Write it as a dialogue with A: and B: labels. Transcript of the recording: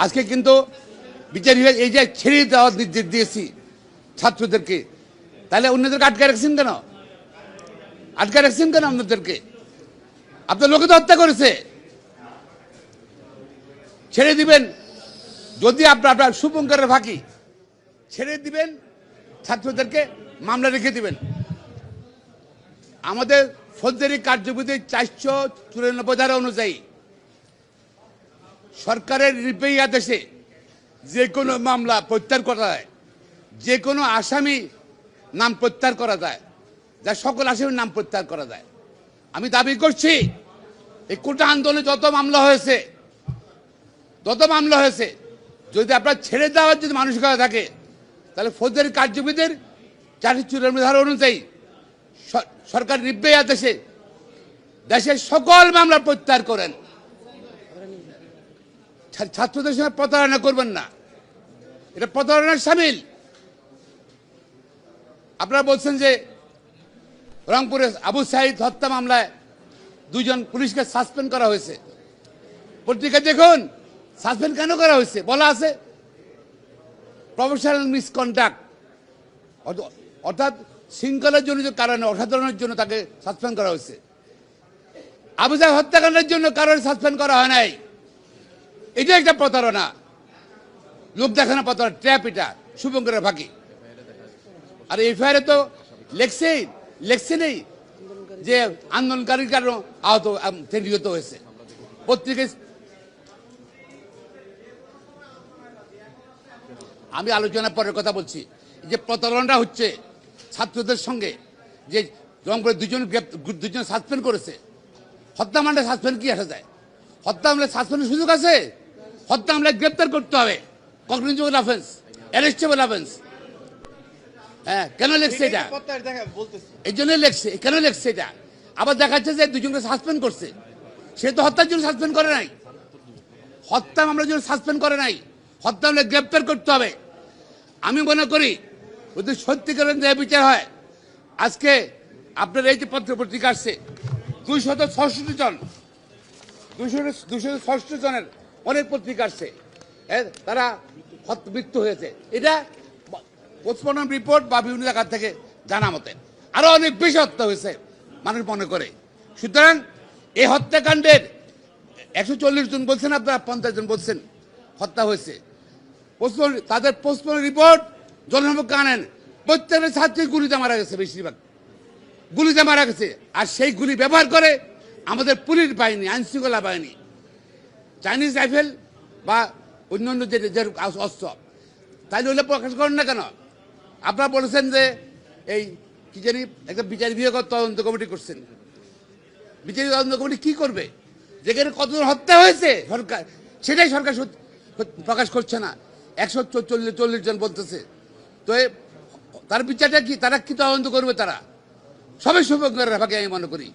A: আজকে কিন্তু বিচার বিভাগ এই যে ছেড়ে দেওয়ার নির্দেশ দিয়েছি ছাত্রদেরকে, তাহলে অন্যদেরকে আটকে রাখছেন কেন? আটকে রাখছেন কেন অন্যদেরকে? আপনার লোকে তো হত্যা করেছে। ছেড়ে দিবেন যদি আপনার শুভঙ্করের ফাঁকি, ছেড়ে দিবেন ছাত্রদেরকে, মামলা রেখে দিবেন। আমাদের ফৌজদারি কার্যবিধি 494 ধারা অনুযায়ী সরকারের নির্বাহী আদেশে যে কোনো মামলা প্রত্যাহার করা যায়, যে কোনো আসামি নাম প্রত্যাহার করা যায়, যা সকল আসামির নাম প্রত্যাহার করা যায়। আমি দাবি করছি এই কোটা আন্দোলনে যত মামলা হয়েছে যদি আপনার ছেড়ে দেওয়ার যদি মানসিকতা থাকে, তাহলে ফৌজদারি কার্যবিধির 494 ধারা অনুযায়ী সরকার নির্বাহী আদেশে দেশের সকল মামলা প্রত্যাহার করেন। ছাত্রদের সঙ্গে প্রতারণা করবেন না, এটা প্রতারণার সামিল। আপনারা বলছেন যে রংপুরে আবু সাইদ হত্যা মামলায় 2 জন পুলিশকে সাসপেন্ড করা হয়েছে। পত্রিকা দেখুন সাসপেন্ড কেন করা হয়েছে, বলা আছে প্রফেশনাল মিসকন্ডাক্ট, অর্থাৎ শৃঙ্খলাজনিত কারণে, অসাধারণের জন্য তাকে সাসপেন্ড করা হয়েছে। আবু সাইদ হত্যাকাণ্ডের জন্য কারণে সাসপেন্ড করা হয় নাই। এটা একটা প্রতারণা, লোক দেখানো প্রতারণা, ট্র্যাপ। এটা শুভঙ্করের ফাঁকি। আর এফআইআর তো লেখছে নেই যে আন্দোলনকারীর কারণে আহত নিহত হয়েছে। পত্রিকায় আমি আলোচনার পরের কথা বলছি, যে প্রতারণাটা হচ্ছে ছাত্রদের সঙ্গে, যে রংপুরে 2 জন সাসপেন্ড করেছে। হত্যা মামলায় সাসপেন্ড কি আসা যায়? হত্যা মামলায় সাসপেন্ডের সুযোগ আছে? হত্যা মামলায় গ্রেপ্তার করতে হবে, কগনিজেবল অফেন্স, অ্যারেস্টেবল অফেন্স। হ্যাঁ, কেন লেখছে এটা? এই জন্য লেখছে, কেন লেখছে এটা? আবার দেখাচ্ছে যে 2 জনকে সাসপেন্ড করছে। সে তো হত্যার জন্য সাসপেন্ড করে নাই, হত্যা মামলার জন্য সাসপেন্ড করে নাই। হত্যা মামলায় গ্রেপ্তার করতে হবে। আমি মনে করি যদি সত্যিকারের ন্যায় বিচার হয়, আজকে আপনার এই যে পত্রিকা আসছে 266 জন, 266 জনের অনেক পত্রিকা আসছে, তারা মৃত্যু হয়েছে। এটা পোস্টমর্টম রিপোর্ট বা বিভিন্ন জায়গা থেকে জানা মতে আরো অনেক বেশি হত্যা হয়েছে মানুষ মনে করে। সুতরাং এই হত্যাকাণ্ডের 140 জন বলছেন, আপনারা 50 জন বলছেন হত্যা হয়েছে। তাদের পোস্টমর্টম রিপোর্ট জনসম্মুখে আনেন, প্রত্যেকটা ছাত্রী গুলিতে মারা গেছে, বেশিরভাগ গুলিতে মারা গেছে। আর সেই গুলি ব্যবহার করে আমাদের পুলিশ বাহিনী, আইনশৃঙ্খলা বাহিনী, চাইনিজ রাইফেল বা অন্যান্য যে অস্ত্র। তাইলে হলে প্রকাশ করেন না কেন? আপনারা বলেছেন যে এই কি জানি একটা বিচার বিভাগ তদন্ত কমিটি করছেন। বিচারিক তদন্ত কমিটি কি করবে? যেখানে কতজন হত্যা হয়েছে সরকার, সেটাই সরকার প্রকাশ করছে না। 140 জন বলতেছে। তো তার বিচারটা কি? তারা কি তদন্ত করবে? তারা সবাই শুভঙ্করের ফাঁকে আমি মনে করি।